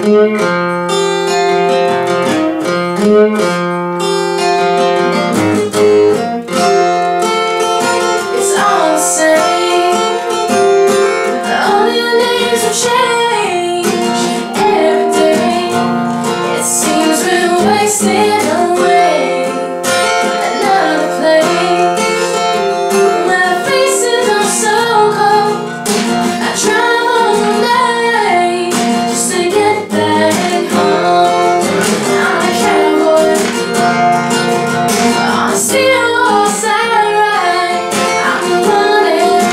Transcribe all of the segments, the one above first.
all the same. All your names will change every day. It seems we're wasting away. Another place where faces are so cold. I travel all night just to get back home. I'm a cowboy on a steel horse I ride. I'm running,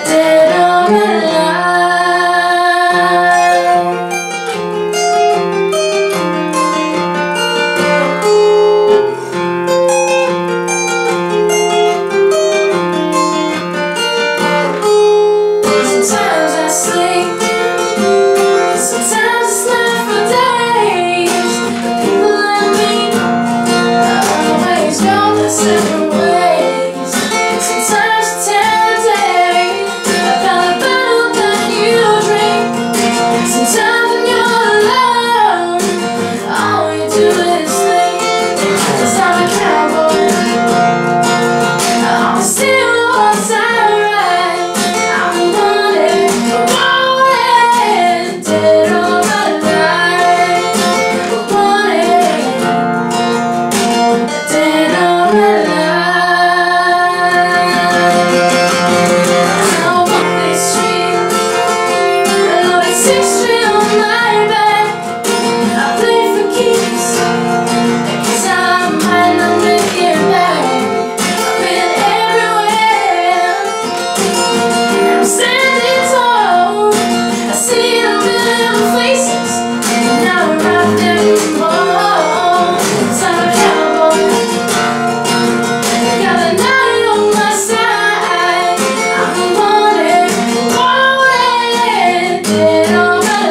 dead or alive. Sometimes I sleep, sometimes it's not for days. The people I meet always go their separate ways. Sometimes you tell a day about the bottle that you drink. Sometimes when you're alone, all you do is think. 'Cause I'm a cowboy on a steel horse I ride. I'm running, dead or alive. Running, dead or alive. I walk these streets, always 6th Street on my back. I play for keeps, 'cause I might not make it back. I've been everywhere, and I'm standing tall. I see a million faces, and now I'm right there in the mall. 'Cause I'm a cowboy, got a knife on my side. I'm wanted, dead or alive.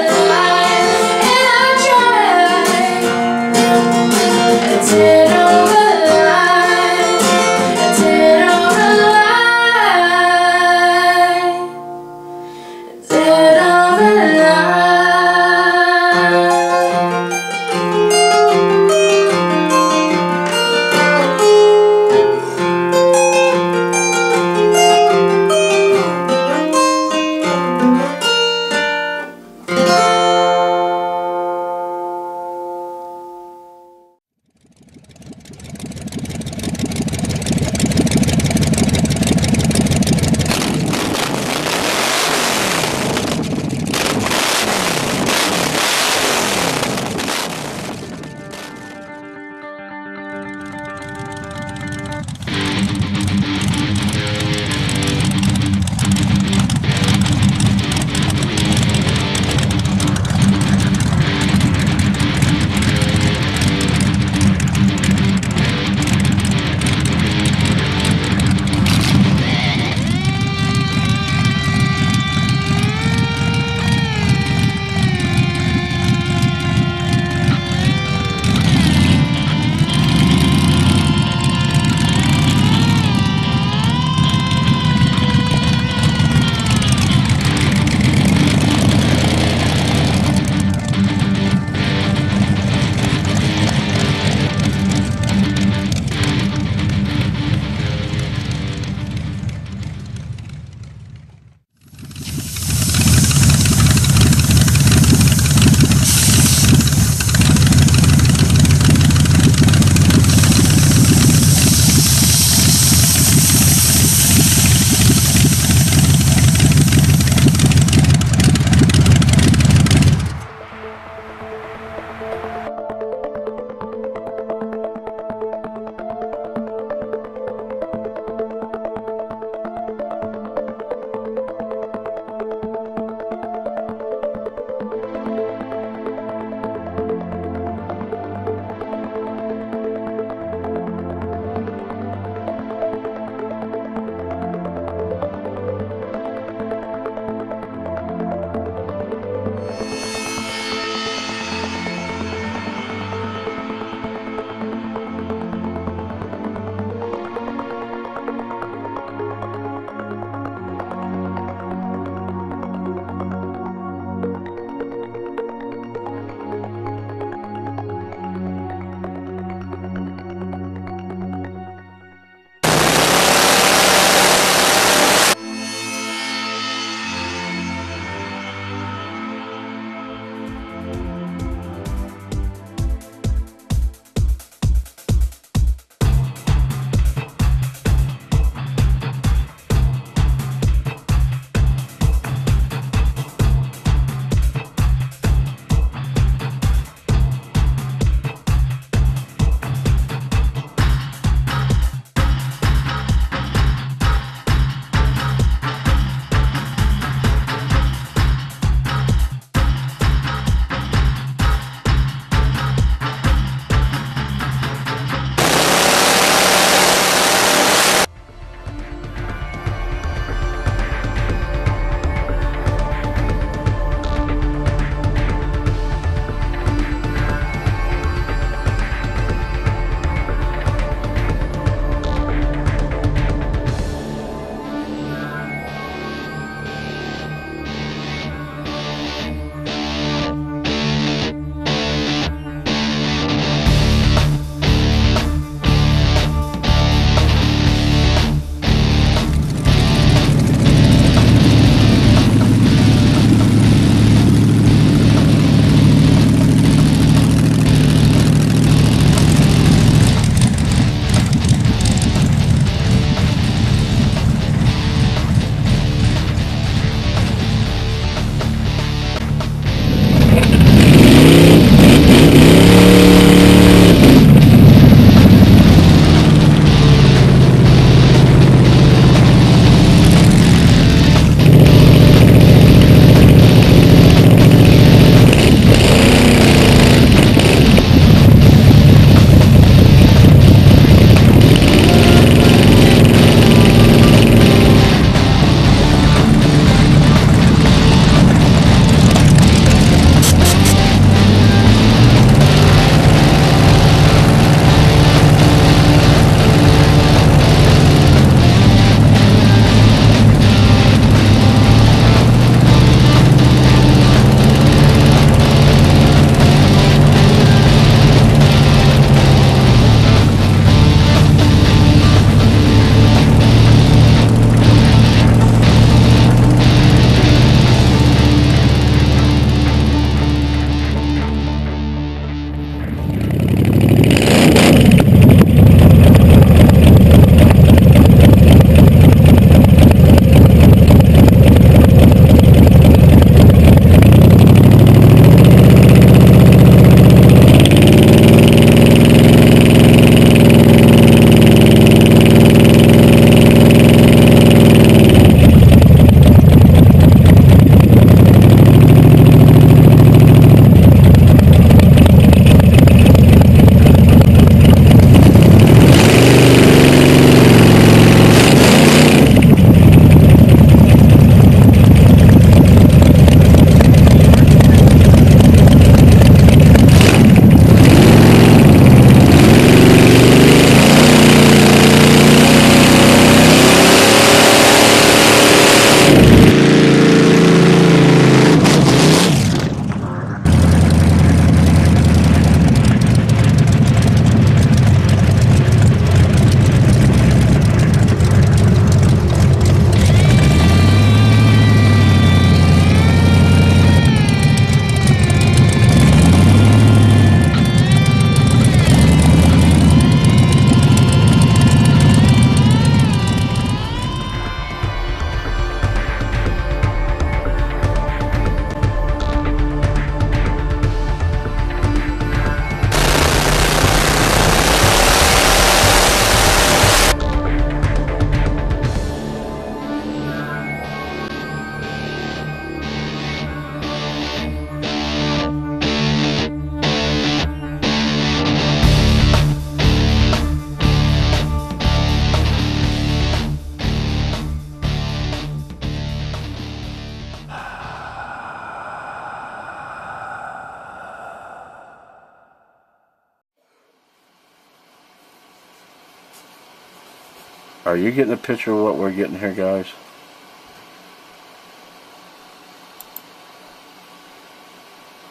Are you getting a picture of what we're getting here, guys?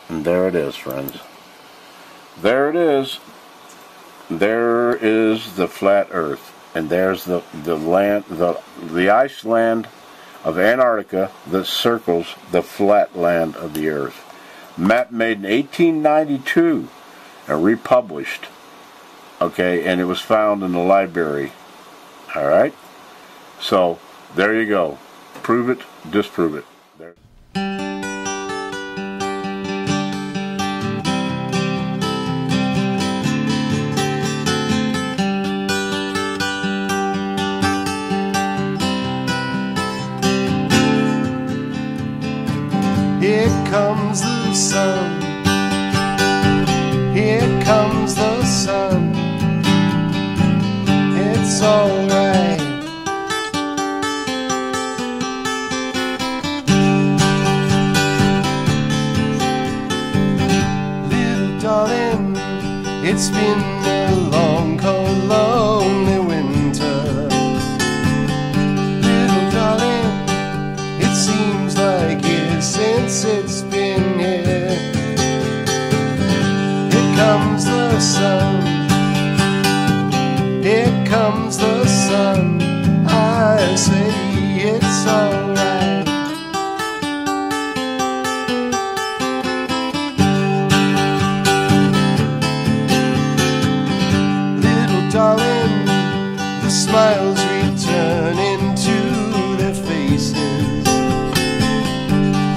And there it is, friends. There it is. There is the flat Earth, and there's the land, the ice land of Antarctica that circles the flat land of the Earth. Map made in 1892 and republished. Okay, and it was found in the library. All right. So there you go. Prove it, disprove it. There. Here comes the sun. Here comes the sun. It's alright. Little darling, it's been a long, cold, lonely winter. Little darling, it seems like years since it's been here. Here comes the sun. Here comes the sun. I say it's alright. Little darling, the smiles return into their faces.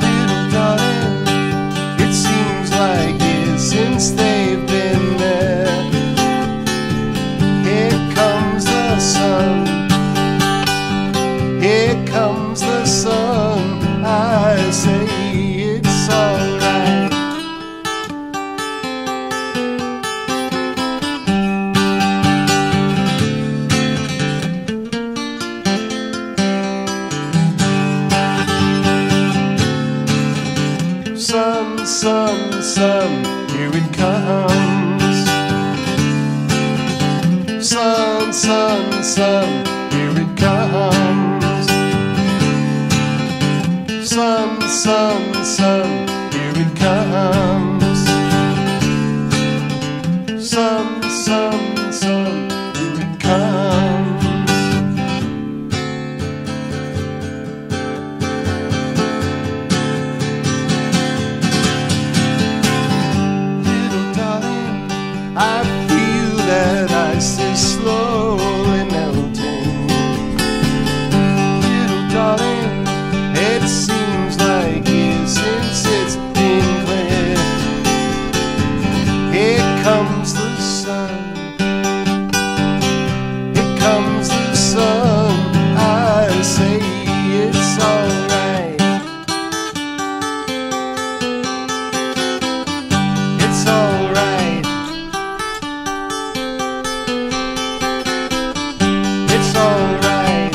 Little darling, it seems like years since they've been there. Here comes the sun. Here comes the sun. I say it's alright. Sun, sun, sun, here it comes. Sun, sun, sun, here it comes. Sun, sun, sun, here it comes. Sun, sun, sun, here it comes. Little darling, I feel that ice is slowly melting. Little darling, it seems like years since it's been clear. Here comes the sun. Here comes the sun. I say it's alright. It's alright. It's alright.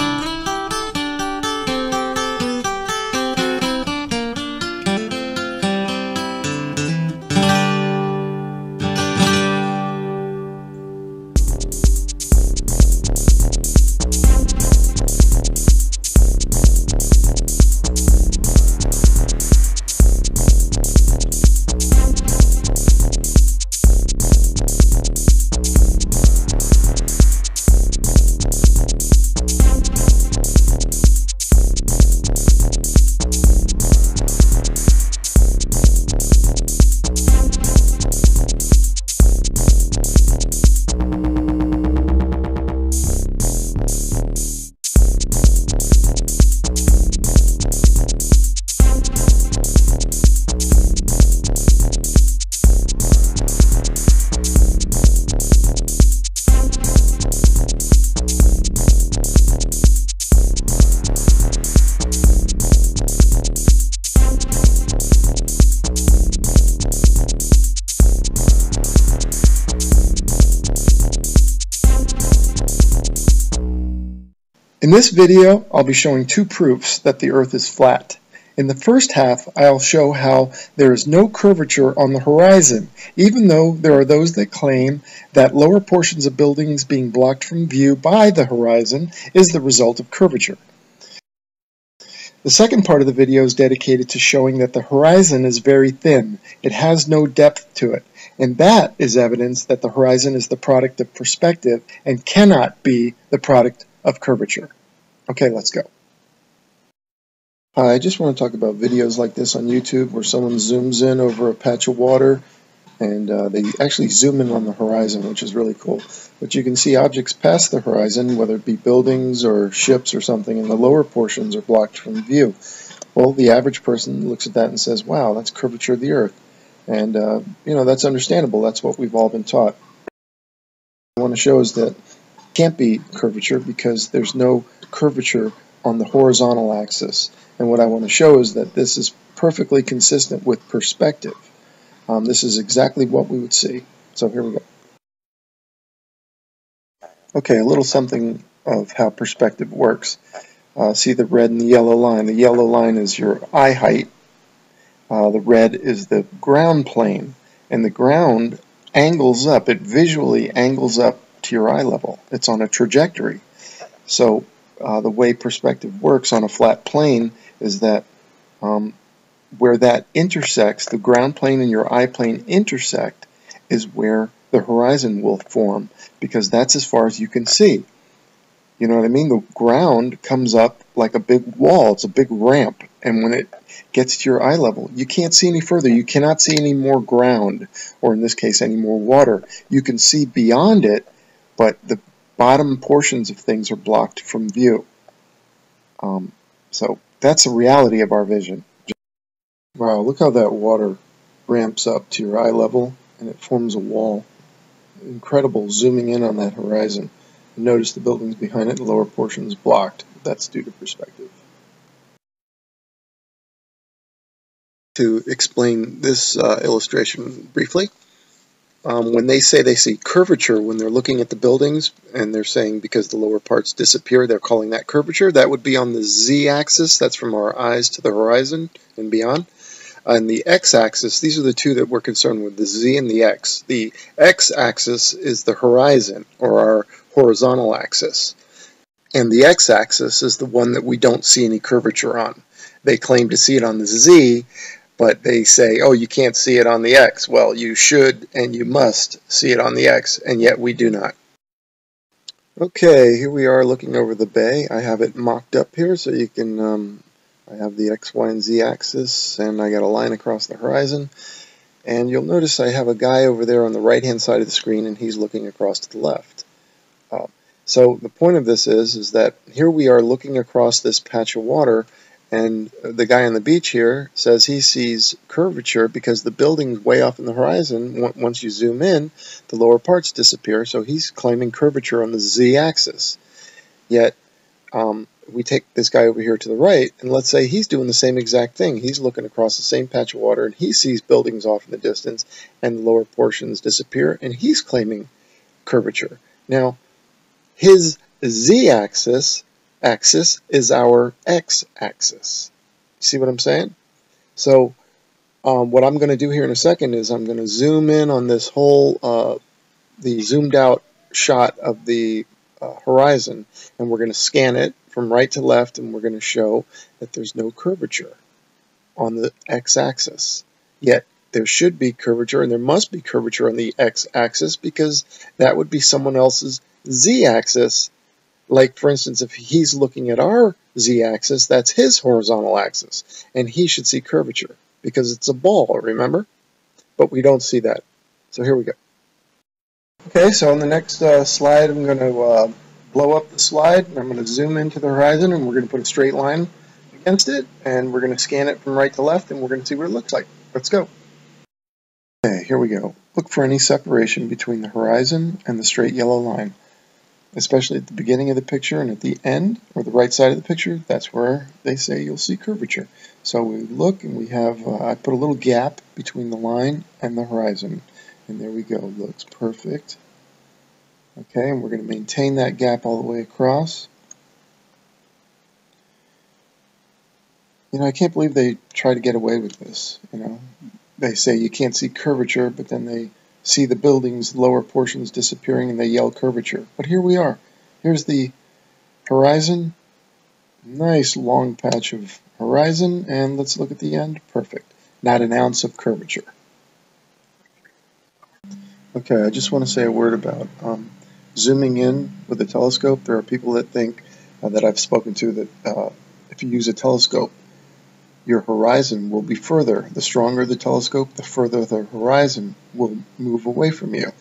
In this video, I'll be showing two proofs that the Earth is flat. In the first half, I'll show how there is no curvature on the horizon, even though there are those that claim that lower portions of buildings being blocked from view by the horizon is the result of curvature. The second part of the video is dedicated to showing that the horizon is very thin. It has no depth to it, and that is evidence that the horizon is the product of perspective and cannot be the product of curvature. Okay, let's go. I just want to talk about videos like this on YouTube where someone zooms in over a patch of water and they actually zoom in on the horizon, which is really cool. But you can see objects past the horizon, whether it be buildings or ships or something, and the lower portions are blocked from view. Well, the average person looks at that and says, wow, that's curvature of the Earth. And, you know, that's understandable. That's what we've all been taught. What I want to show is that it can't be curvature because there's no curvature on the horizontal axis. And what I want to show is that this is perfectly consistent with perspective. This is exactly what we would see. So here we go. Okay, a little something of how perspective works. See the red and the yellow line. The yellow line is your eye height. The red is the ground plane. And the ground angles up. It visually angles up to your eye level. It's on a trajectory. So the way perspective works on a flat plane is that where that intersects, the ground plane and your eye plane intersect, is where the horizon will form, because that's as far as you can see. You know what I mean? The ground comes up like a big wall. It's a big ramp, and when it gets to your eye level, you can't see any further. You cannot see any more ground, or in this case, any more water. You can see beyond it, but the bottom portions of things are blocked from view. So that's the reality of our vision. Wow, look how that water ramps up to your eye level and it forms a wall. Incredible, zooming in on that horizon. Notice the buildings behind it, the lower portion is blocked. That's due to perspective. To explain this illustration briefly, when they say they see curvature when they're looking at the buildings, and they're saying because the lower parts disappear, they're calling that curvature. That would be on the z-axis. That's from our eyes to the horizon and beyond. On the x-axis, these are the two that we're concerned with, the z and the x. The x-axis is the horizon, or our horizontal axis. And the x-axis is the one that we don't see any curvature on. They claim to see it on the z, but they say, oh, you can't see it on the x. Well, you should and you must see it on the x, and yet we do not. Okay, here we are looking over the bay. I have it mocked up here so you can... I have the X, Y, and Z axis, and I got a line across the horizon. And you'll notice I have a guy over there on the right-hand side of the screen, and he's looking across to the left. So the point of this is that here we are looking across this patch of water, and the guy on the beach here says he sees curvature because the building's way off in the horizon. Once you zoom in, the lower parts disappear, so he's claiming curvature on the Z-axis. Yet, we take this guy over here to the right, and let's say he's doing the same exact thing. He's looking across the same patch of water, and he sees buildings off in the distance, and the lower portions disappear, and he's claiming curvature. Now, his z-axis is our x-axis. You see what I'm saying? So, what I'm going to do here in a second is I'm going to zoom in on this whole, the zoomed out shot of the horizon, and we're going to scan it from right to left, and we're going to show that there's no curvature on the x-axis. Yet there should be curvature, and there must be curvature on the x-axis because that would be someone else's z-axis. Like, for instance, if he's looking at our z-axis, that's his horizontal axis, and he should see curvature because it's a ball, remember? But we don't see that. So here we go. Okay, so on the next slide, I'm going to blow up the slide, and I'm going to zoom into the horizon, and we're going to put a straight line against it, and we're going to scan it from right to left, and we're going to see what it looks like. Let's go. Okay, here we go. Look for any separation between the horizon and the straight yellow line, especially at the beginning of the picture and at the end, or the right side of the picture. That's where they say you'll see curvature. So we look, and we have, I put a little gap between the line and the horizon, and there we go. Looks perfect. Okay, and we're going to maintain that gap all the way across. I can't believe they try to get away with this. They say you can't see curvature, but then they see the building's lower portions disappearing and they yell curvature. But here we are. Here's the horizon. Nice long patch of horizon, and let's look at the end. Perfect. Not an ounce of curvature. Okay, I just want to say a word about zooming in with a telescope. There are people that think that I've spoken to that if you use a telescope, your horizon will be further. The stronger the telescope, the further the horizon will move away from you.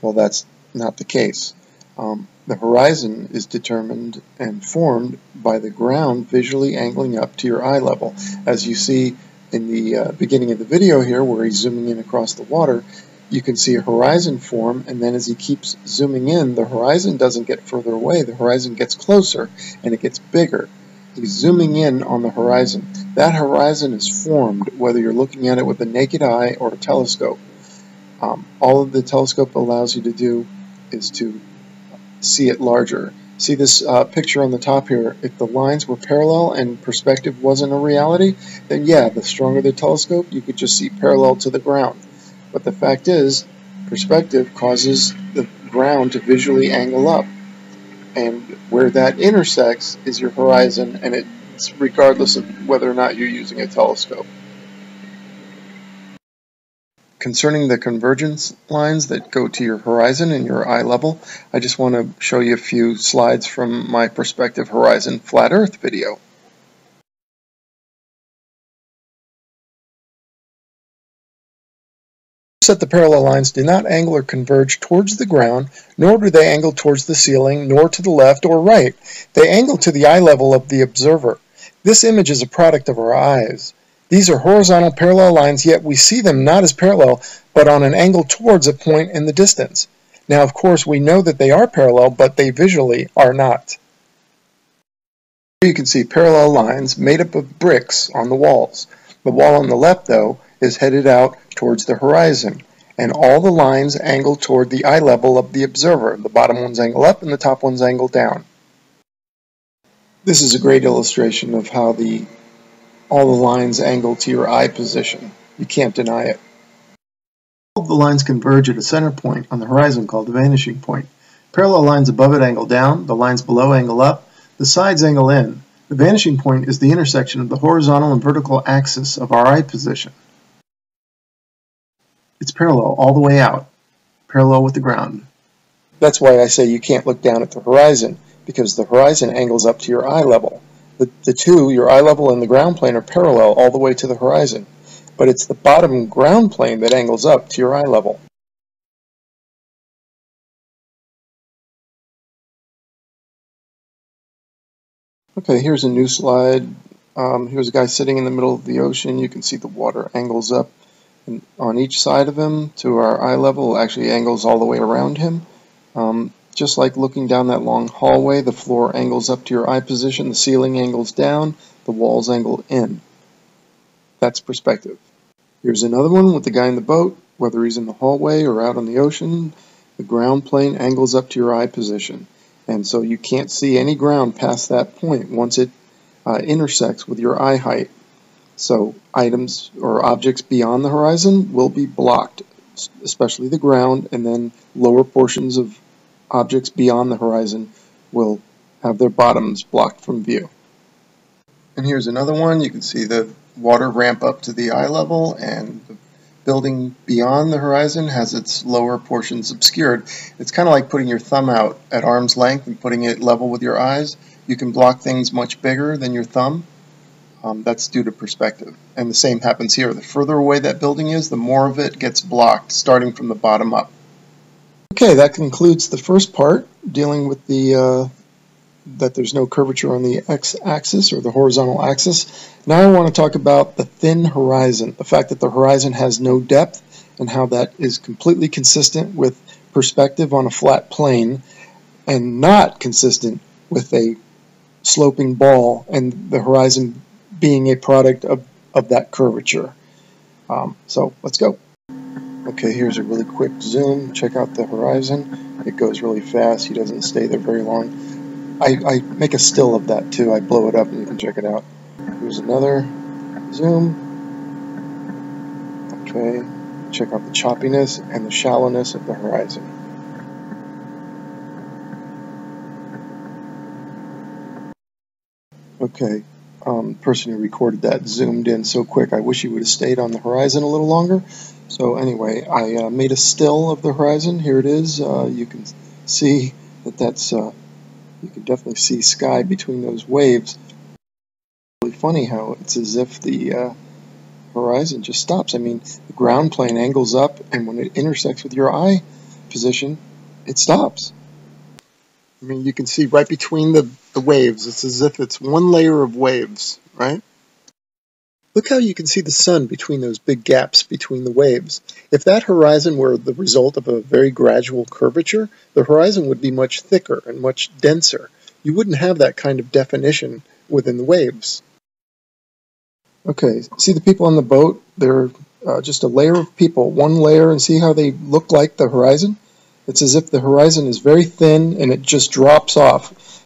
Well, that's not the case. The horizon is determined and formed by the ground visually angling up to your eye level. As you see in the beginning of the video here, where he's zooming in across the water, you can see a horizon form, and then as he keeps zooming in, the horizon doesn't get further away. The horizon gets closer, and it gets bigger. He's zooming in on the horizon. That horizon is formed whether you're looking at it with a naked eye or a telescope. All of the telescope allows you to do is to see it larger. See this picture on the top here? If the lines were parallel and perspective wasn't a reality, then yeah, the stronger the telescope, you could just see parallel to the ground. But the fact is, perspective causes the ground to visually angle up. And where that intersects is your horizon, and it's regardless of whether or not you're using a telescope. Concerning the convergence lines that go to your horizon and your eye level, I just want to show you a few slides from my Perspective Horizon Flat Earth video. That the parallel lines do not angle or converge towards the ground, nor do they angle towards the ceiling, nor to the left or right. They angle to the eye level of the observer. This image is a product of our eyes. These are horizontal parallel lines, yet we see them not as parallel, but on an angle towards a point in the distance. Now, of course, we know that they are parallel, but they visually are not. Here you can see parallel lines made up of bricks on the walls. The wall on the left, though, is headed out towards the horizon, and all the lines angle toward the eye level of the observer. The bottom ones angle up and the top ones angle down. This is a great illustration of how all the lines angle to your eye position. You can't deny it. All of the lines converge at a center point on the horizon called the vanishing point. Parallel lines above it angle down, the lines below angle up, the sides angle in. The vanishing point is the intersection of the horizontal and vertical axis of our eye position. It's parallel all the way out, parallel with the ground. That's why I say you can't look down at the horizon, because the horizon angles up to your eye level. The two, your eye level and the ground plane, are parallel all the way to the horizon, but it's the bottom ground plane that angles up to your eye level. Okay, here's a new slide. Here's a guy sitting in the middle of the ocean. You can see the water angles up and on each side of him to our eye level. Actually angles all the way around him. Just like looking down that long hallway, the floor angles up to your eye position, the ceiling angles down, the walls angle in. That's perspective. Here's another one with the guy in the boat. Whether he's in the hallway or out on the ocean, the ground plane angles up to your eye position. And so you can't see any ground past that point once it intersects with your eye height. So items or objects beyond the horizon will be blocked, especially the ground, and then lower portions of objects beyond the horizon will have their bottoms blocked from view. And here's another one. You can see the water ramp up to the eye level, and the building beyond the horizon has its lower portions obscured. It's kind of like putting your thumb out at arm's length and putting it level with your eyes. You can block things much bigger than your thumb. That's due to perspective. And the same happens here. The further away that building is, the more of it gets blocked, starting from the bottom up. Okay, that concludes the first part, dealing with that there's no curvature on the x-axis or the horizontal axis. Now I want to talk about the thin horizon, the fact that the horizon has no depth, and how that is completely consistent with perspective on a flat plane, and not consistent with a sloping ball and the horizon being a product of that curvature. So let's go. Okay, here's a really quick zoom. Check out the horizon. It goes really fast. He doesn't stay there very long. I make a still of that too. I blow it up and you can check it out. here's another zoom. Okay, check out the choppiness and the shallowness of the horizon. Okay, person who recorded that zoomed in so quick, I wish he would have stayed on the horizon a little longer. So anyway, I made a still of the horizon. Here it is. You can see that's, you can definitely see sky between those waves. Really funny how it's as if the horizon just stops. I mean, the ground plane angles up, and when it intersects with your eye position, it stops. I mean, you can see right between the waves. It's as if it's one layer of waves, right? Look how you can see the sun between those big gaps between the waves. If that horizon were the result of a very gradual curvature, the horizon would be much thicker and much denser. You wouldn't have that kind of definition within the waves. Okay, see the people on the boat? They're just a layer of people, one layer, and see how they look like the horizon? It's as if the horizon is very thin and it just drops off.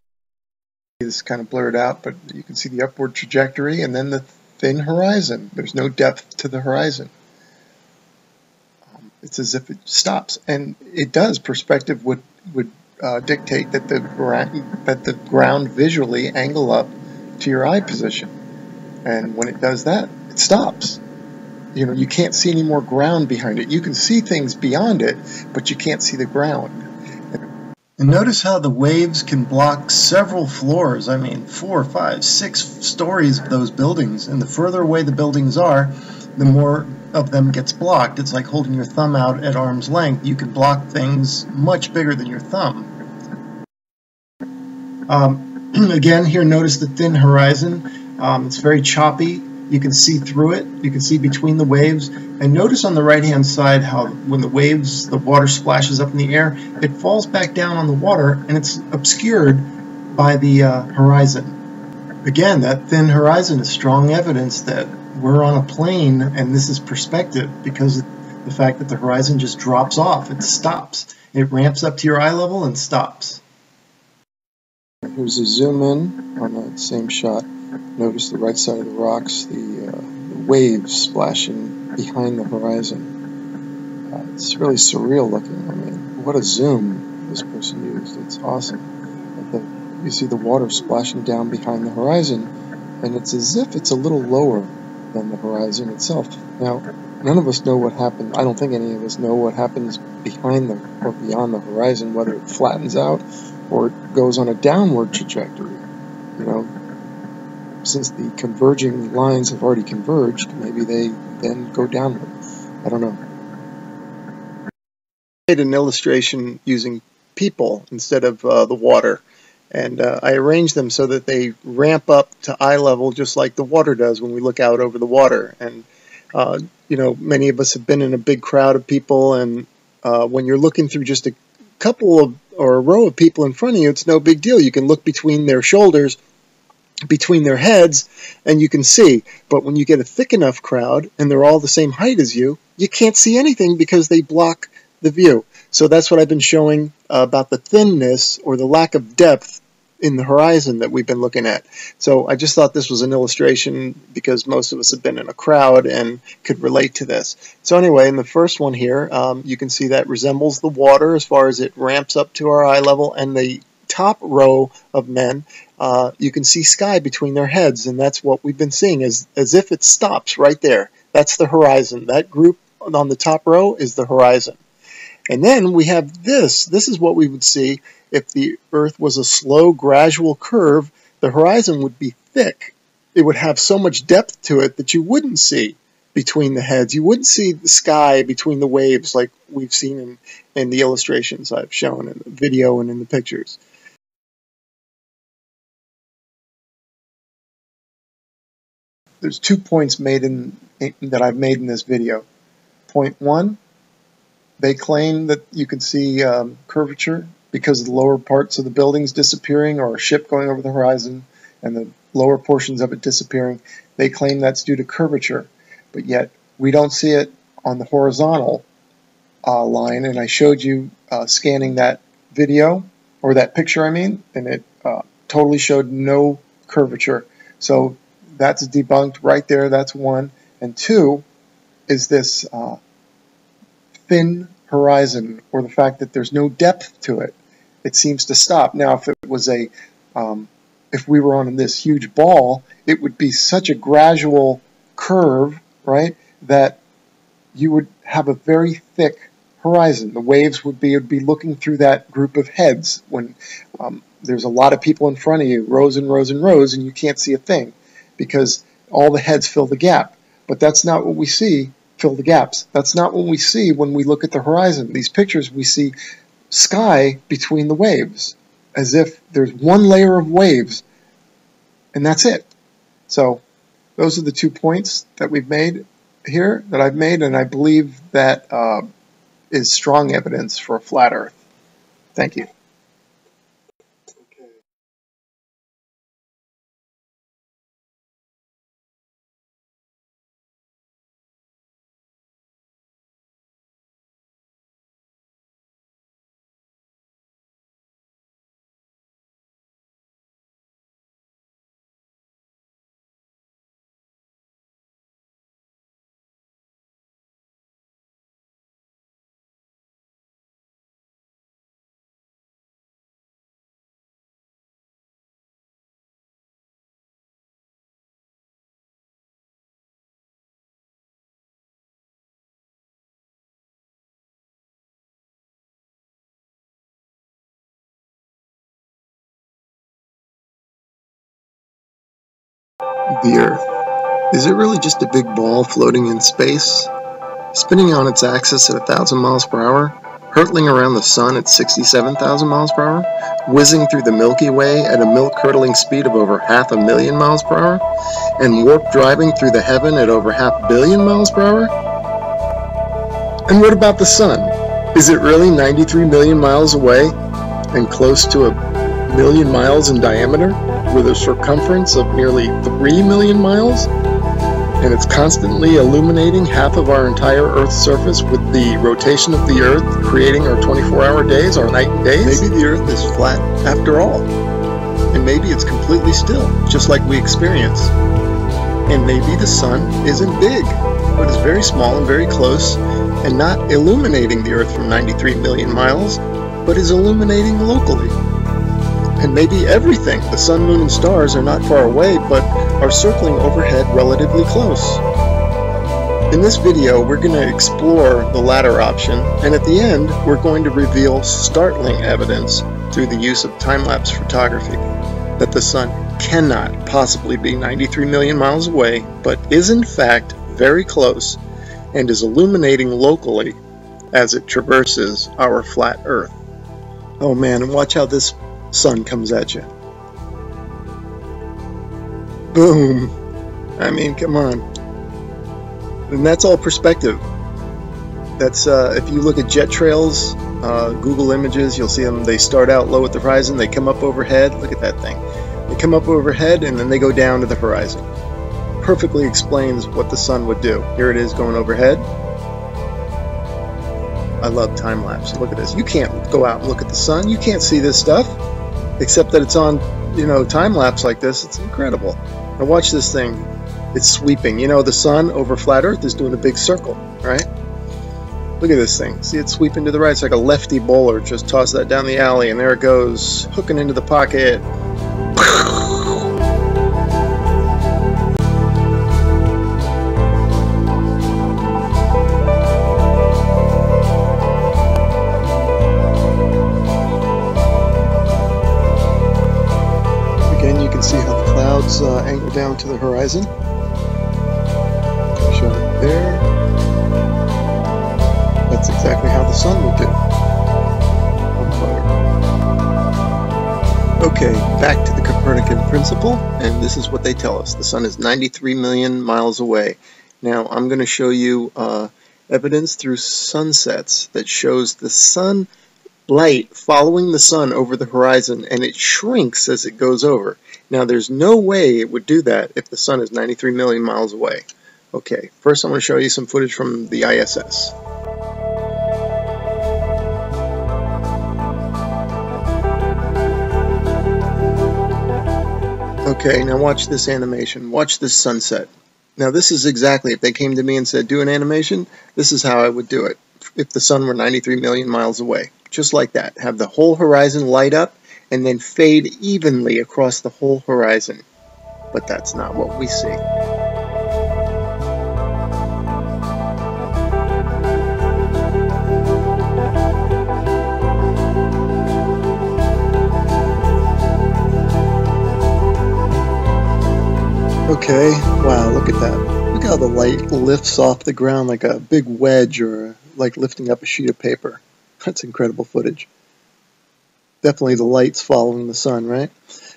This is kind of blurred out, but you can see the upward trajectory and then the thin horizon. There's no depth to the horizon. It's as if it stops, and it does. Perspective would dictate that the ground visually angle up to your eye position, and when it does that, it stops. You know, you can't see any more ground behind it. You can see things beyond it, but you can't see the ground. And notice how the waves can block several floors. I mean, 4, 5, 6 stories of those buildings. And the further away the buildings are, the more of them gets blocked. It's like holding your thumb out at arm's length. You can block things much bigger than your thumb. Again, here notice the thin horizon. It's very choppy. You can see through it. You can see between the waves. And notice on the right-hand side how when the water splashes up in the air, it falls back down on the water and it's obscured by the horizon. Again, that thin horizon is strong evidence that we're on a plane and this is perspective because of the fact that the horizon just drops off. It stops. It ramps up to your eye level and stops. Here's a zoom in on that same shot. Notice the right side of the rocks, the waves splashing behind the horizon. It's really surreal looking. I mean, what a zoom this person used. It's awesome. You see the water splashing down behind the horizon, and it's as if it's a little lower than the horizon itself. Now, none of us know what happens. I don't think any of us know what happens behind or beyond the horizon, whether it flattens out or it goes on a downward trajectory. You know, since the converging lines have already converged, maybe they then go downward. I don't know. I made an illustration using people instead of the water, and I arranged them so that they ramp up to eye level just like the water does when we look out over the water. And you know, many of us have been in a big crowd of people, and when you're looking through just a couple of or a row of people in front of you, it's no big deal. You can look between their shoulders, between their heads, and you can see. But when you get a thick enough crowd and they're all the same height as you, you can't see anything because they block the view. So that's what I've been showing about the thinness or the lack of depth in the horizon that we've been looking at. So I just thought this was an illustration because most of us have been in a crowd and could relate to this. So anyway, in the first one here, you can see that resembles the water as far as it ramps up to our eye level, and the top row of men, you can see sky between their heads, and that's what we've been seeing, as if it stops right there. That's the horizon. That group on the top row is the horizon. And then we have this. This is what we would see if the Earth was a slow, gradual curve. The horizon would be thick. It would have so much depth to it that you wouldn't see between the heads. You wouldn't see the sky between the waves like we've seen in the illustrations I've shown in the video and in the pictures. There's 2 points that I've made in this video. Point 1, they claim that you can see curvature because of the lower parts of the buildings disappearing, or a ship going over the horizon and the lower portions of it disappearing. They claim that's due to curvature, but yet we don't see it on the horizontal line, and I showed you scanning that video, or that picture I mean, and it totally showed no curvature. So that's debunked right there. That's one. And two is this thin horizon, or the fact that there's no depth to it. It seems to stop. Now, if it was if we were on this huge ball, it would be such a gradual curve, right, that you would have a very thick horizon. The waves would be looking through that group of heads when there's a lot of people in front of you, rows and rows and rows, and you can't see a thing because all the heads fill the gap. But that's not what we see, fill the gaps. That's not what we see when we look at the horizon. These pictures, we see sky between the waves, as if there's one layer of waves, and that's it. So those are the 2 points that we've made here, that I've made, and I believe that is strong evidence for a flat Earth. Thank you. The Earth. Is it really just a big ball floating in space, spinning on its axis at 1,000 miles per hour, hurtling around the sun at 67,000 miles per hour, whizzing through the Milky Way at a milk-curdling speed of over 500,000 miles per hour, and warp driving through the heaven at over 500 million miles per hour? And what about the sun? Is it really 93 million miles away and close to 1 million miles in diameter, with a circumference of nearly 3 million miles? And it's constantly illuminating half of our entire Earth's surface with the rotation of the Earth, creating our 24-hour days, our night and days? Maybe the Earth is flat after all. And maybe it's completely still, just like we experience. And maybe the sun isn't big, but is very small and very close, and not illuminating the Earth from 93 million miles, but is illuminating locally. And maybe everything, the sun, moon, and stars, are not far away, but are circling overhead relatively close. In this video, we're going to explore the latter option, and at the end, we're going to reveal startling evidence through the use of time-lapse photography that the sun cannot possibly be 93 million miles away, but is in fact very close and is illuminating locally as it traverses our flat Earth. Oh man, and watch how this sun comes at you. Boom. I mean, come on. And that's all perspective. That's if you look at jet trails, Google Images, you'll see them. They start out low at the horizon, they come up overhead. Look at that thing. They come up overhead and then they go down to the horizon. Perfectly explains what the sun would do. Here it is going overhead. I love time lapse. Look at this. You can't go out and look at the sun. You can't see this stuff, except that it's on, time lapse like this. It's incredible. Now watch this thing. It's sweeping. The sun over flat Earth is doing a big circle, right? Look at this thing. See it sweeping to the right. It's like a lefty bowler. Just toss that down the alley, and there it goes, hooking into the pocket. See how the clouds angle down to the horizon. Show it there. That's exactly how the sun would do. Okay, back to the Copernican principle, and this is what they tell us. The sun is 93 million miles away. Now, I'm going to show you evidence through sunsets that shows the sun light following the sun over the horizon, and it shrinks as it goes over. Now, there's no way it would do that if the sun is 93 million miles away. Okay, first I'm going to show you some footage from the ISS. Okay, now watch this animation. Watch this sunset. Now this is exactly, if they came to me and said, do an animation, this is how I would do it. If the sun were 93 million miles away. Just like that. Have the whole horizon light up and then fade evenly across the whole horizon. But that's not what we see. Okay, wow, look at that. Look how the light lifts off the ground like a big wedge or like lifting up a sheet of paper. That's incredible footage. Definitely the light's following the sun, right?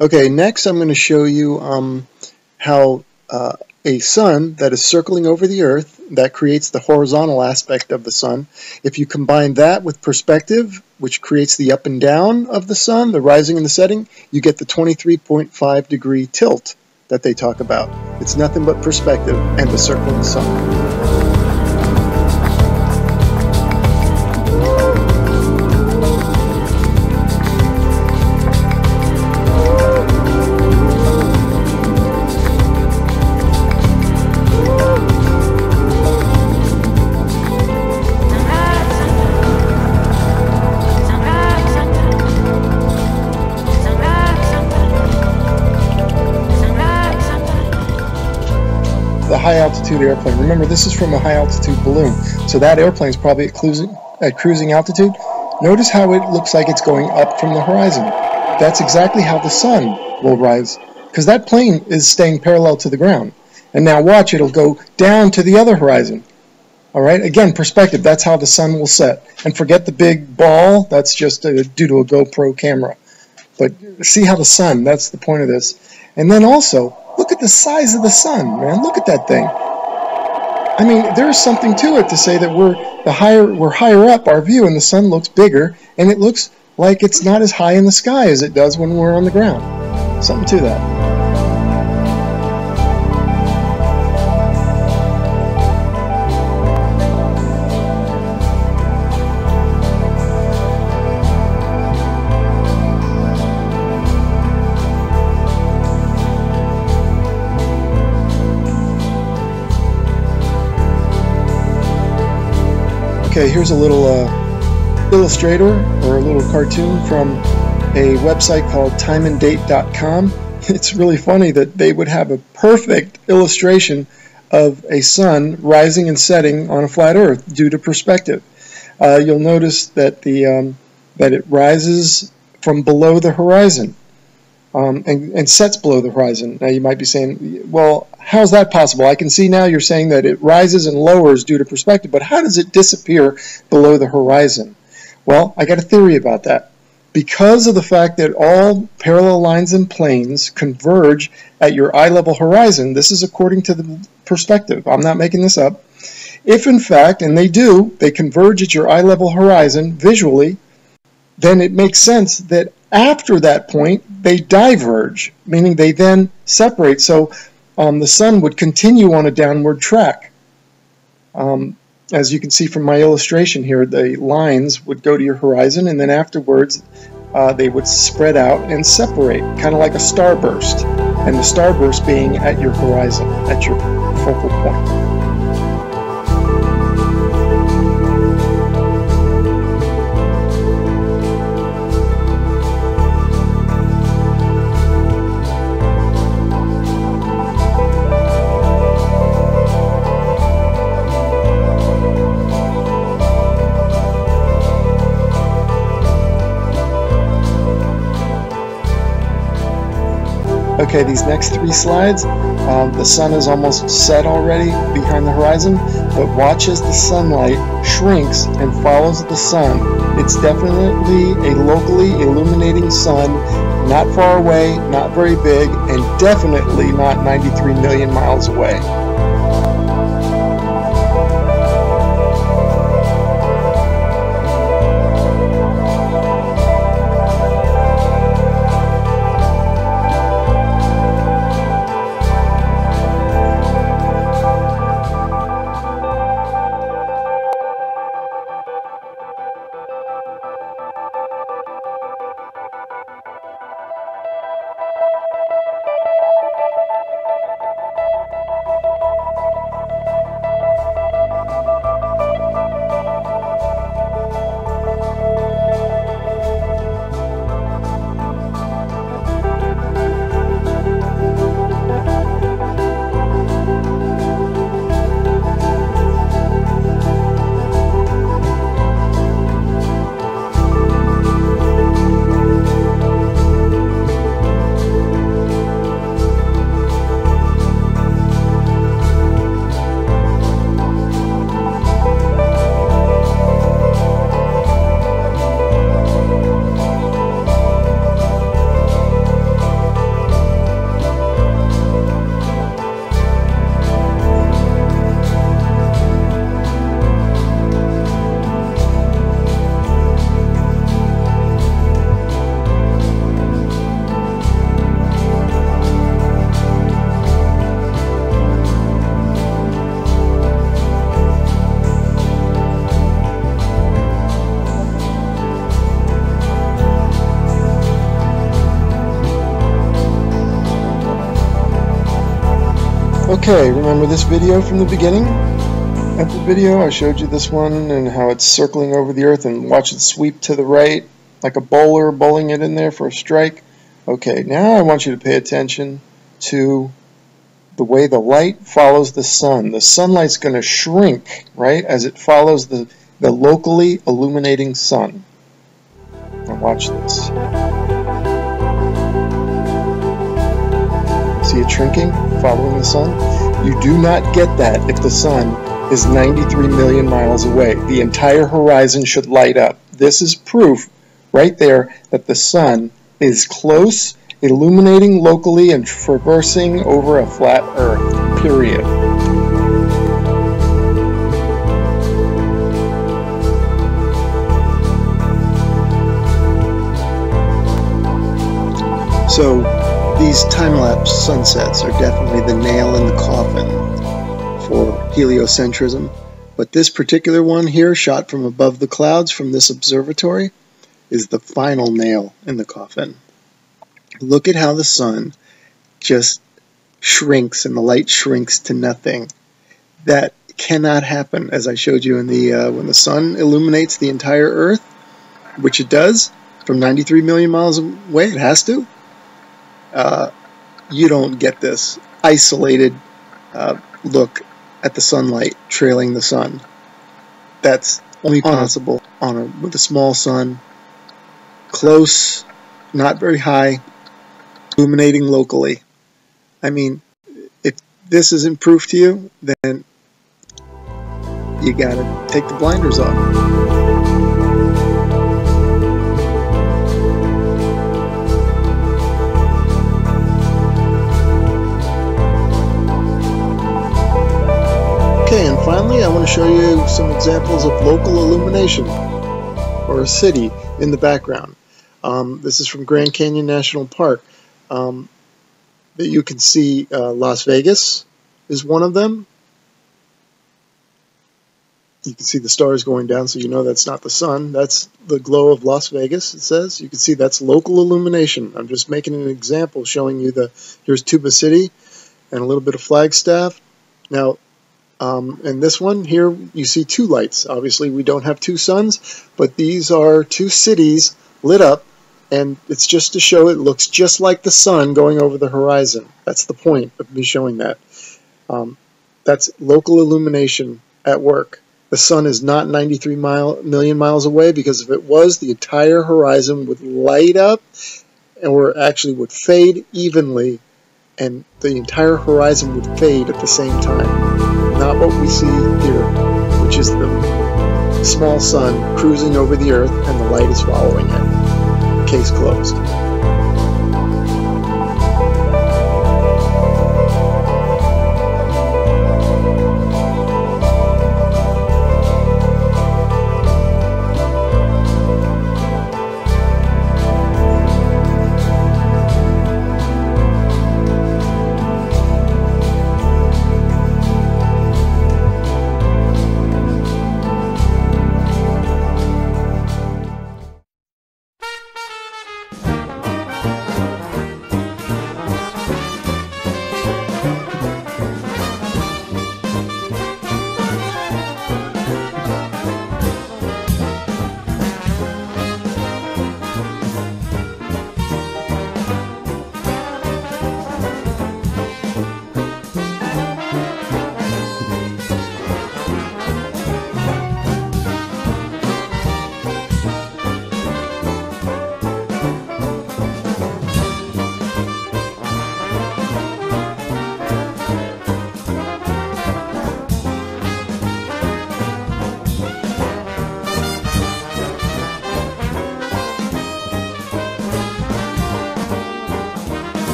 Okay, next I'm going to show you how a sun that is circling over the Earth, that creates the horizontal aspect of the sun. If you combine that with perspective, which creates the up and down of the sun, the rising and the setting, you get the 23.5 degree tilt that they talk about. It's nothing but perspective and the circling sun. The high altitude airplane. Remember, this is from a high altitude balloon, so that airplane is probably at cruising altitude. Notice how it looks like it's going up from the horizon. That's exactly how the sun will rise, because that plane is staying parallel to the ground. And now watch, it'll go down to the other horizon. All right, again, perspective, that's how the sun will set. And forget the big ball, that's just due to a GoPro camera. But see how the sun, that's the point of this. And then also, look at the size of the sun, man. Look at that thing. I mean, there's something to it to say that we're higher up our view and the sun looks bigger, and it looks like it's not as high in the sky as it does when we're on the ground. Something to that. Okay, here's a little illustrator or a little cartoon from a website called timeanddate.com. It's really funny that they would have a perfect illustration of a sun rising and setting on a flat Earth due to perspective. You'll notice that that it rises from below the horizon and sets below the horizon. Now you might be saying, well, how's that possible? I can see now you're saying that it rises and lowers due to perspective, but how does it disappear below the horizon? Well, I got a theory about that. Because of the fact that all parallel lines and planes converge at your eye level horizon, this is according to the perspective, I'm not making this up. If in fact, and they do, they converge at your eye level horizon visually, then it makes sense that after that point they diverge, meaning they then separate. So the sun would continue on a downward track. As you can see from my illustration here, the lines would go to your horizon, and then afterwards they would spread out and separate, kind of like a starburst, and the starburst being at your horizon, at your focal point. Okay, these next three slides, the sun is almost set already behind the horizon, but watch as the sunlight shrinks and follows the sun. It's definitely a locally illuminating sun, not far away, not very big, and definitely not 93 million miles away. Okay, remember this video from the beginning of the video? I showed you this one and how it's circling over the Earth, and watch it sweep to the right like a bowler bowling it in there for a strike. Okay, now I want you to pay attention to the way the light follows the sun. The sunlight's going to shrink, right, as it follows the locally illuminating sun. Now watch this. See it shrinking, following the sun? You do not get that if the sun is 93 million miles away. The entire horizon should light up. This is proof right there that the sun is close, illuminating locally, and traversing over a flat Earth, period. So these time-lapse sunsets are definitely the nail in the coffin for heliocentrism, but this particular one here, shot from above the clouds from this observatory, is the final nail in the coffin. Look at how the sun just shrinks and the light shrinks to nothing. That cannot happen, as I showed you in the when the sun illuminates the entire Earth, which it does from 93 million miles away. It has to. You don't get this isolated look at the sunlight trailing the sun. That's only possible with a small sun, close, not very high, illuminating locally. I mean, if this isn't proof to you, then you gotta take the blinders off. Okay, and finally I want to show you some examples of local illumination, or a city in the background. This is from Grand Canyon National Park. That you can see Las Vegas is one of them. You can see the stars going down, so you know that's not the sun. That's the glow of Las Vegas, it says. You can see that's local illumination. I'm just making an example showing you here's Tuba City and a little bit of Flagstaff. Now, in this one here, you see two lights. Obviously, we don't have two suns, but these are two cities lit up, and it's just to show it looks just like the sun going over the horizon. That's the point of me showing that. That's local illumination at work. The sun is not 93 million miles away, because if it was, the entire horizon would light up, or actually would fade evenly, and the entire horizon would fade at the same time. Not what we see here, which is the small sun cruising over the Earth and the light is following it. Case closed.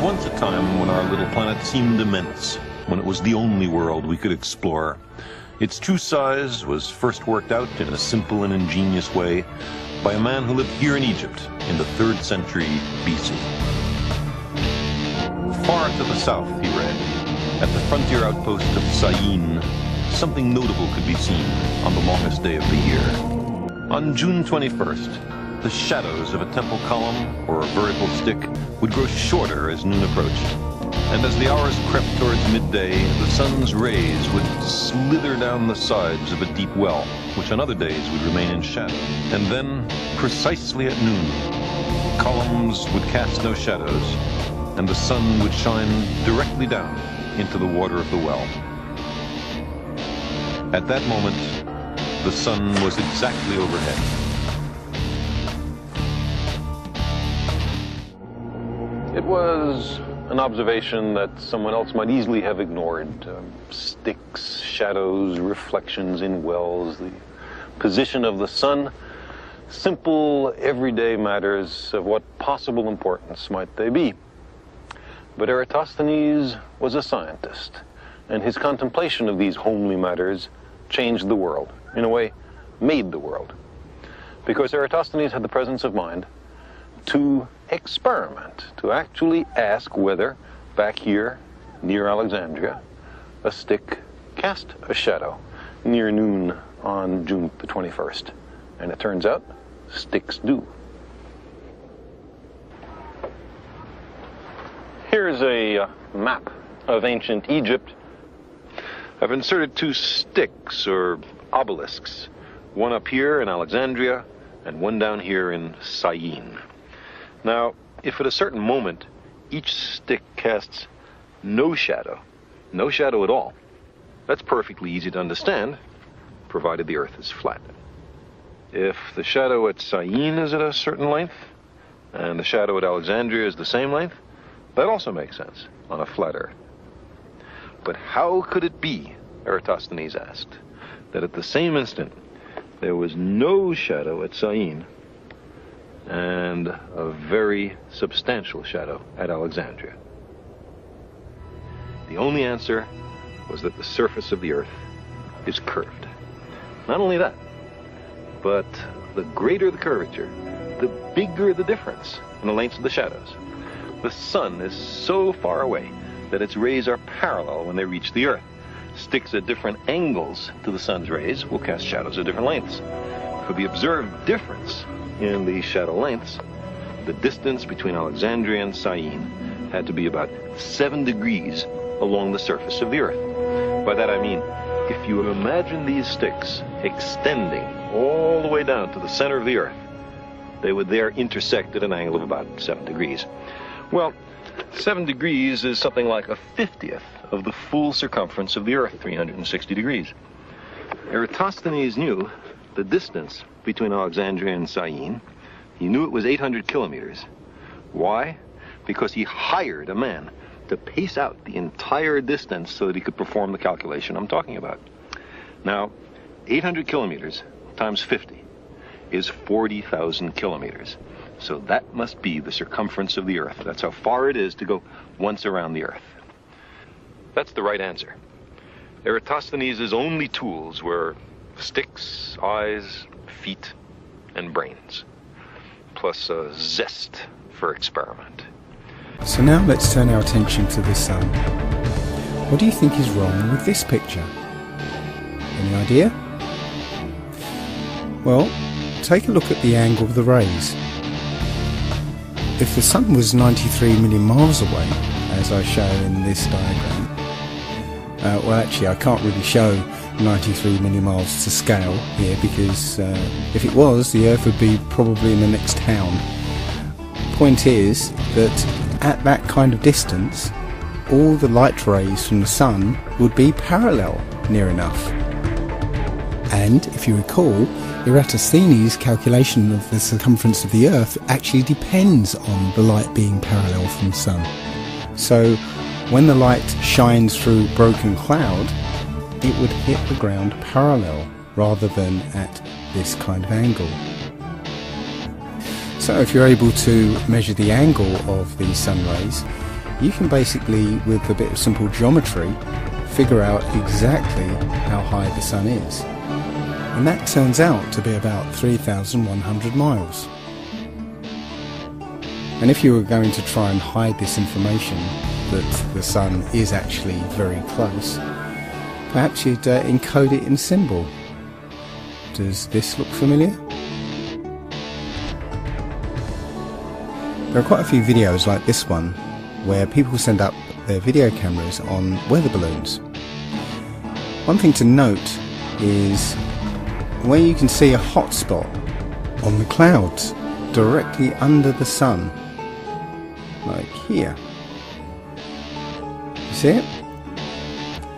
once a time when our little planet seemed immense, when it was the only world we could explore. Its true size was first worked out in a simple and ingenious way by a man who lived here in Egypt in the 3rd century BC. Far to the south, he read, at the frontier outpost of Syene, something notable could be seen on the longest day of the year. On June 21st, the shadows of a temple column or a vertical stick would grow shorter as noon approached. And as the hours crept towards midday, the sun's rays would slither down the sides of a deep well, which on other days would remain in shadow. And then, precisely at noon, columns would cast no shadows, and the sun would shine directly down into the water of the well. At that moment, the sun was exactly overhead. It was an observation that someone else might easily have ignored. Sticks, shadows, reflections in wells, the position of the sun, simple, everyday matters of what possible importance might they be. But Eratosthenes was a scientist, and his contemplation of these homely matters changed the world, in a way, made the world. Because Eratosthenes had the presence of mind to experiment, to actually ask whether, back here, near Alexandria, a stick cast a shadow near noon on June the 21st. And it turns out, sticks do. Here's a map of ancient Egypt. I've inserted 2 sticks, or obelisks, one up here in Alexandria and one down here in Syene. Now, if at a certain moment each stick casts no shadow at all, that's perfectly easy to understand, provided the Earth is flat. If the shadow at Syene is at a certain length, and the shadow at Alexandria is the same length, that also makes sense on a flat Earth. But how could it be, Eratosthenes asked, that at the same instant there was no shadow at Syene and a very substantial shadow at Alexandria? The only answer was that the surface of the Earth is curved. Not only that, but the greater the curvature, the bigger the difference in the lengths of the shadows. The sun is so far away that its rays are parallel when they reach the Earth. Sticks at different angles to the sun's rays will cast shadows at different lengths. For the observed difference in the shadow lengths, the distance between Alexandria and Syene had to be about 7 degrees along the surface of the Earth. By that I mean, if you imagine these sticks extending all the way down to the center of the Earth, they would there intersect at an angle of about 7 degrees. Well, 7 degrees is something like a 50th of the full circumference of the Earth, 360 degrees. Eratosthenes knew the distance between Alexandria and Syene. He knew it was 800 kilometers. Why? Because he hired a man to pace out the entire distance so that he could perform the calculation I'm talking about. Now, 800 kilometers times 50 is 40,000 kilometers. So that must be the circumference of the Earth. That's how far it is to go once around the Earth. That's the right answer. Eratosthenes' only tools were sticks, eyes, feet, and brains, plus a zest for experiment. So now let's turn our attention to the sun. What do you think is wrong with this picture? Any idea? Well, take a look at the angle of the rays. If the sun was 93 million miles away, as I show in this diagram, well actually I can't really show 93 million miles to scale here because if it was, the Earth would be probably in the next town. Point is that at that kind of distance, all the light rays from the sun would be parallel near enough. And if you recall, Eratosthenes' calculation of the circumference of the Earth actually depends on the light being parallel from the sun. So when the light shines through broken cloud, it would hit the ground parallel rather than at this kind of angle. So if you're able to measure the angle of the sun rays, you can basically, with a bit of simple geometry, figure out exactly how high the Sun is. And that turns out to be about 3,100 miles. And if you were going to try and hide this information, that the Sun is actually very close, perhaps you'd encode it in symbol. Does this look familiar? There are quite a few videos like this one where people send up their video cameras on weather balloons. One thing to note is where you can see a hot spot on the clouds directly under the Sun, like here. You see it?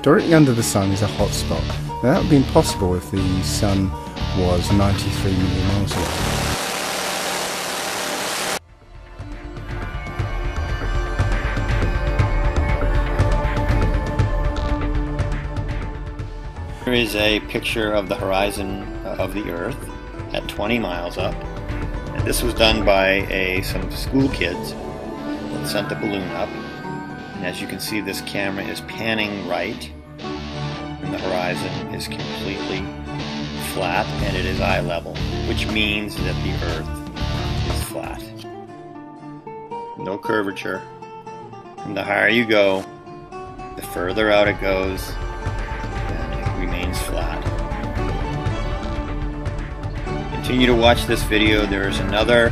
Directly under the Sun is a hot spot. Now that would be impossible if the Sun was 93 million miles away. Here is a picture of the horizon of the Earth at 20 miles up. And this was done by some school kids that sent the balloon up. And as you can see, this camera is panning right, and the horizon is completely flat, and it is eye level, which means that the Earth is flat. No curvature. And the higher you go, the further out it goes, and it remains flat. Continue to watch this video. There is another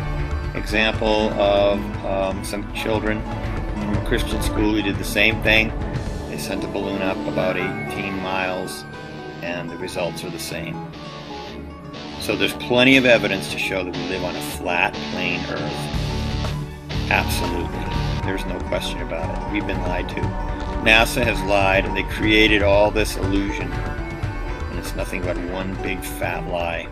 example of some children from a Christian school who did the same thing. They sent a balloon up about 18 miles, and the results are the same. So there's plenty of evidence to show that we live on a flat, plain Earth. Absolutely. There's no question about it. We've been lied to. NASA has lied, and they created all this illusion. And it's nothing but one big fat lie.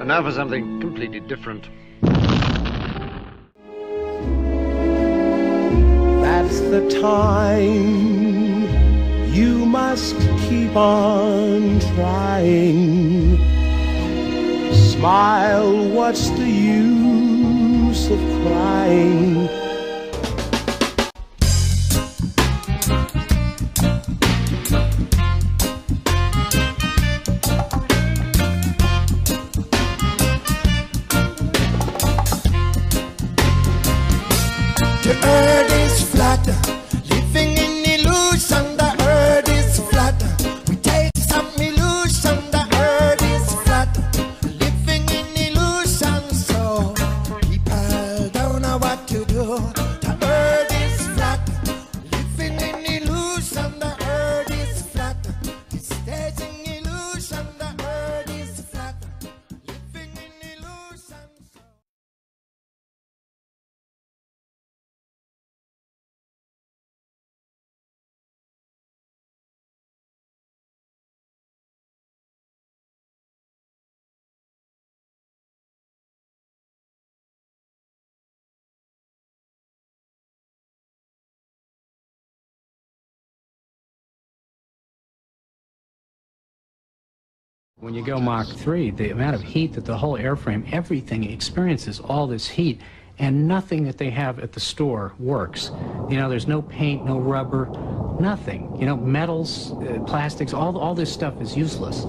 And now for something completely different. That's the time you must keep on trying. Smile, what's the use of crying? The earth is flat, living in illusion. The earth is flat. We take some illusion. The earth is flat, living in illusion. So people don't know what to do. The earth is flat, living in illusion. The earth is flat. It's staging illusion. The earth is flat, living in illusion. When you go Mach 3, the amount of heat that the whole airframe, everything experiences all this heat, and nothing that they have at the store works. You know, there's no paint, no rubber, nothing. You know, metals, plastics, all this stuff is useless.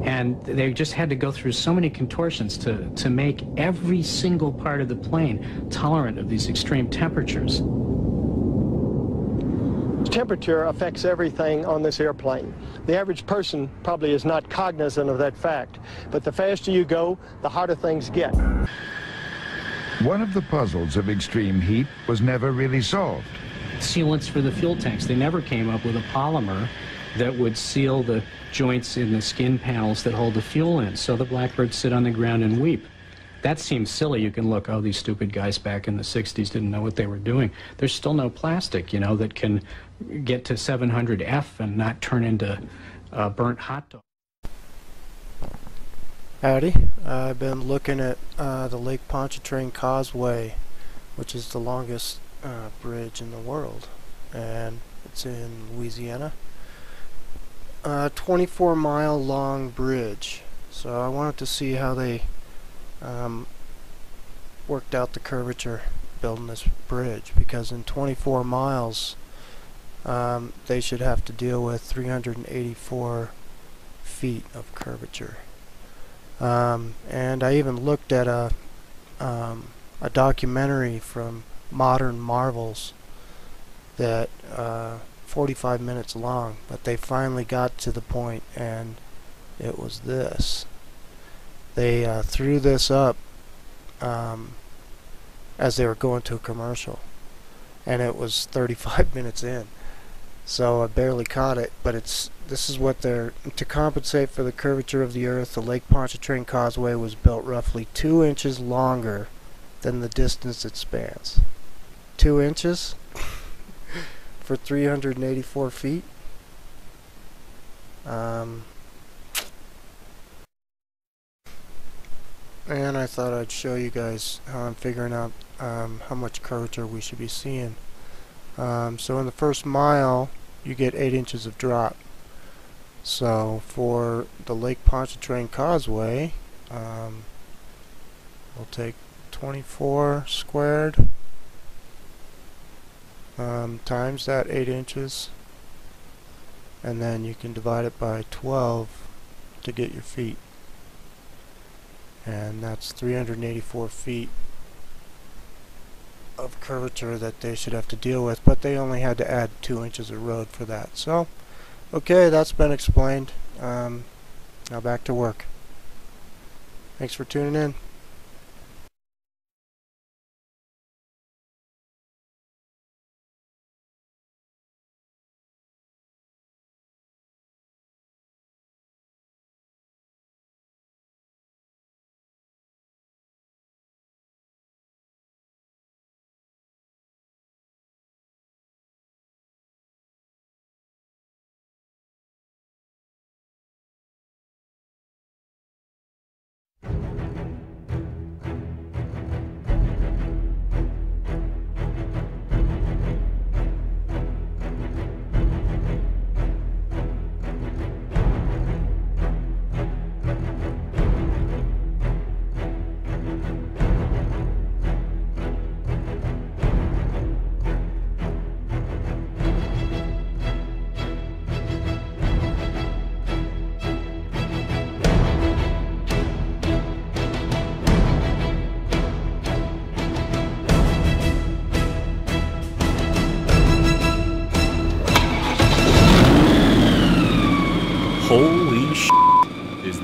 And they just had to go through so many contortions to make every single part of the plane tolerant of these extreme temperatures. Temperature affects everything on this airplane. The average person probably is not cognizant of that fact, but the faster you go, the harder things get. One of the puzzles of extreme heat was never really solved. Sealants for the fuel tanks. They never came up with a polymer that would seal the joints in the skin panels that hold the fuel in, so the blackbirds sit on the ground and weep. That seems silly. You can look, oh, these stupid guys back in the 60s didn't know what they were doing. There's still no plastic, you know, that can get to 700F and not turn into burnt hot dog. Howdy. I've been looking at the Lake Pontchartrain Causeway, which is the longest bridge in the world, and it's in Louisiana. 24-mile long bridge. So I wanted to see how they worked out the curvature building this bridge, because in 24 miles they should have to deal with 384 feet of curvature. And I even looked at a documentary from Modern Marvels that 45 minutes long, but they finally got to the point, and it was this. They threw this up as they were going to a commercial, and it was 35 minutes in, so I barely caught it. But this is what they're to compensate for the curvature of the Earth. The Lake Pontchartrain Causeway was built roughly 2 inches longer than the distance it spans. 2 inches for 384 feet. And I thought I'd show you guys how I'm figuring out how much curvature we should be seeing. So in the first mile, you get 8 inches of drop. So for the Lake Pontchartrain Causeway, we'll take 24 squared times that 8 inches, and then you can divide it by 12 to get your feet. And that's 384 feet of curvature that they should have to deal with, but they only had to add 2 inches of road for that. So, okay, that's been explained. Now back to work. Thanks for tuning in.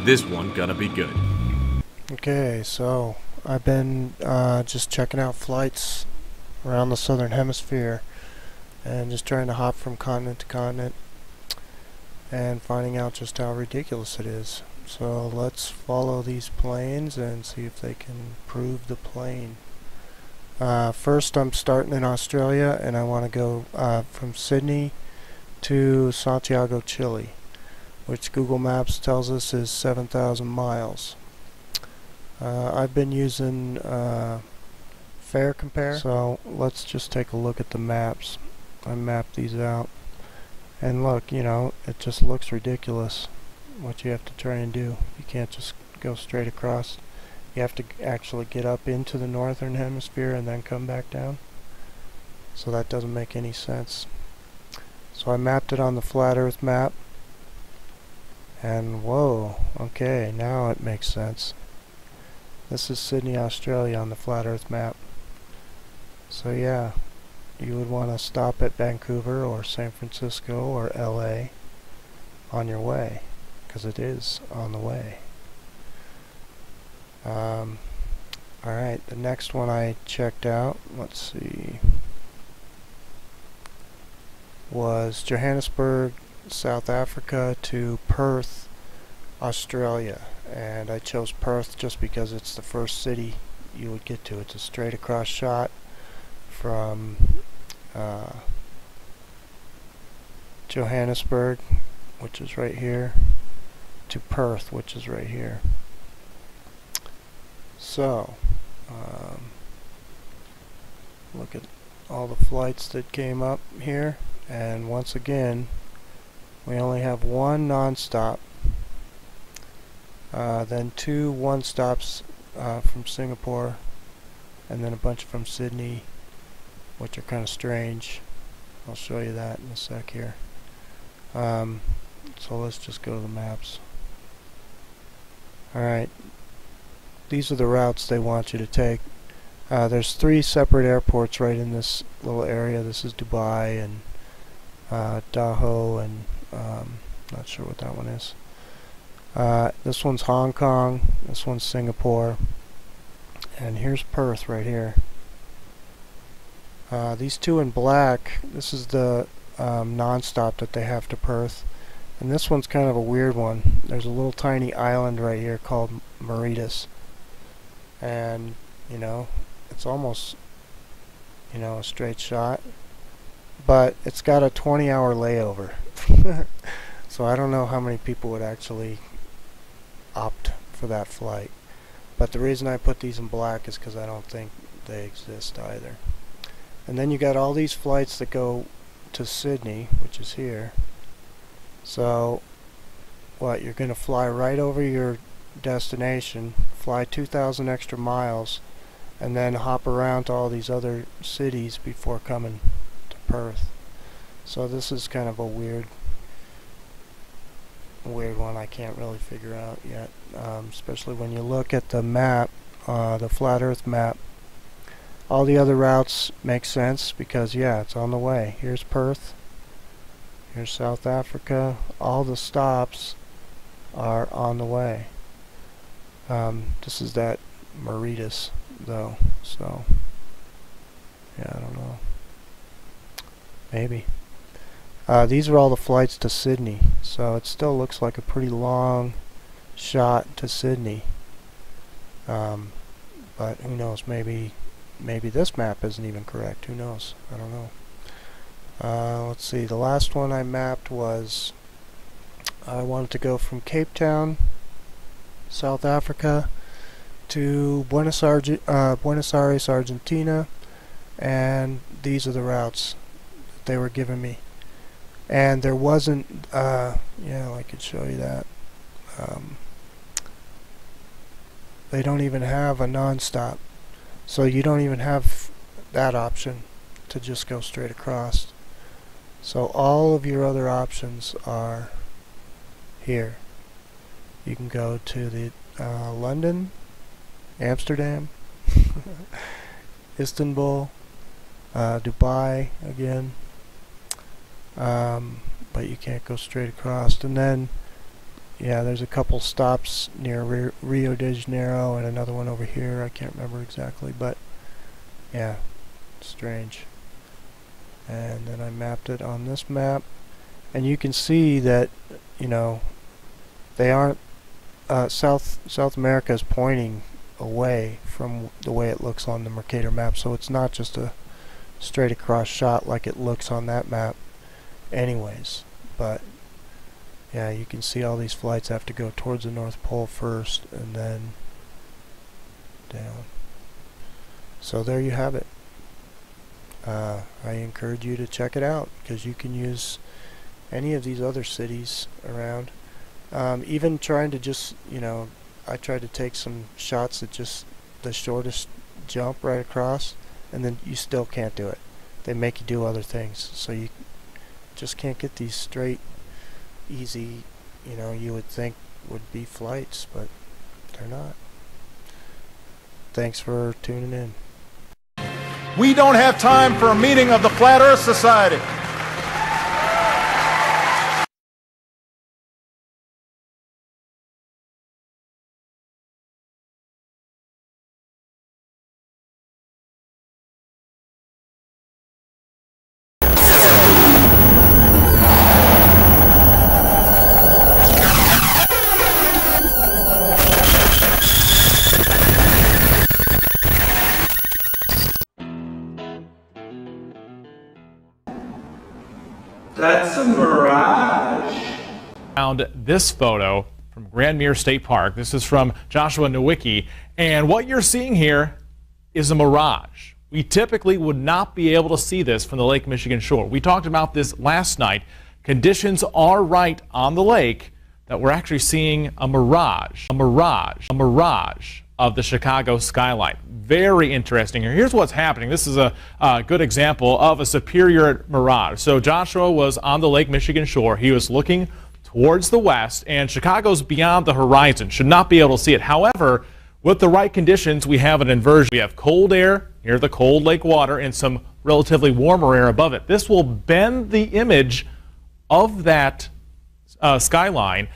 this one gonna be good. Okay, so I've been just checking out flights around the southern hemisphere and just trying to hop from continent to continent and finding out just how ridiculous it is. So let's follow these planes and see if they can prove the plane. First, I'm starting in Australia, and I want to go from Sydney to Santiago, Chile, which Google Maps tells us is 7,000 miles. I've been using Fare Compare, so let's just take a look at the maps. I mapped these out, and look, you know, it just looks ridiculous what you have to try and do. You can't just go straight across. You have to actually get up into the northern hemisphere and then come back down. So that doesn't make any sense. So I mapped it on the flat earth map, and whoa, okay, now it makes sense. This is Sydney, Australia on the flat earth map. So yeah, you would want to stop at Vancouver or San Francisco or LA on your way, because it is on the way. Alright, the next one I checked out, let's see, was Johannesburg, South Africa to Perth, Australia. And I chose Perth just because it's the first city you would get to. It's a straight across shot from Johannesburg, which is right here, to Perth, which is right here. So, look at all the flights that came up here, and once again, we only have one non-stop, then two one-stops from Singapore, and then a bunch from Sydney, which are kind of strange. I'll show you that in a sec here. So let's just go to the maps. Alright, these are the routes they want you to take. There's 3 separate airports right in this little area. This is Dubai and Dahou, and not sure what that one is. This one's Hong Kong, this one's Singapore, and here's Perth right here. These two in black, this is the non-stop that they have to Perth, and this one's kind of a weird one. There's a little tiny island right here called Mauritius, and you know, it's almost, you know, a straight shot, but it's got a 20-hour layover. So I don't know how many people would actually opt for that flight, but the reason I put these in black is because I don't think they exist either. And then you got all these flights that go to Sydney, which is here. So what, you're going to fly right over your destination, fly 2,000 extra miles, and then hop around to all these other cities before coming to Perth. So this is kind of a weird one I can't really figure out yet, especially when you look at the map, the flat earth map. All the other routes make sense because yeah, it's on the way. Here's Perth, here's South Africa, all the stops are on the way. This is that Mauritius though, so yeah, I don't know, maybe. These are all the flights to Sydney, so it still looks like a pretty long shot to Sydney, but who knows, maybe this map isn't even correct, who knows, I don't know. Let's see, the last one I mapped was, I wanted to go from Cape Town, South Africa, to Buenos Aires, Argentina, and these are the routes that they were giving me. And there wasn't, yeah, I could show you that. They don't even have a non-stop, so you don't even have that option to just go straight across. So all of your other options are here. You can go to the London, Amsterdam, Istanbul, Dubai again, but you can't go straight across. And then yeah, there's a couple stops near Rio de Janeiro and another one over here. I can't remember exactly, but yeah, strange. And then I mapped it on this map, and you can see that, you know, they aren't South America is pointing away from the way it looks on the Mercator map, so it's not just a straight across shot like it looks on that map anyways. But yeah, you can see all these flights have to go towards the North Pole first and then down. So there you have it. I encourage you to check it out, because you can use any of these other cities around. Even trying to just, you know, I tried to take some shots at just the shortest jump right across, and then you still can't do it. They make you do other things, so you just can't get these straight, easy, you know, you would think would be flights, but they're not. Thanks for tuning in. We don't have time for a meeting of the Flat Earth Society. That's a mirage. Found this photo from Grand Mere State Park. This is from Joshua Nowicki, and what you're seeing here is a mirage. We typically would not be able to see this from the Lake Michigan shore. We talked about this last night. Conditions are right on the lake that we're actually seeing a mirage of the Chicago skyline. Very interesting here. Here's what's happening. This is a good example of a superior mirage. So Joshua was on the Lake Michigan shore. He was looking towards the west, and Chicago's beyond the horizon. Should not be able to see it. However, with the right conditions, we have an inversion. We have cold air near the cold lake water and some relatively warmer air above it. This will bend the image of that skyline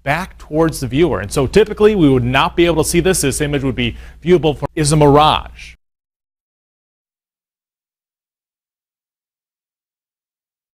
back towards the viewer. And so typically we would not be able to see this. This image would be viewable for is a mirage.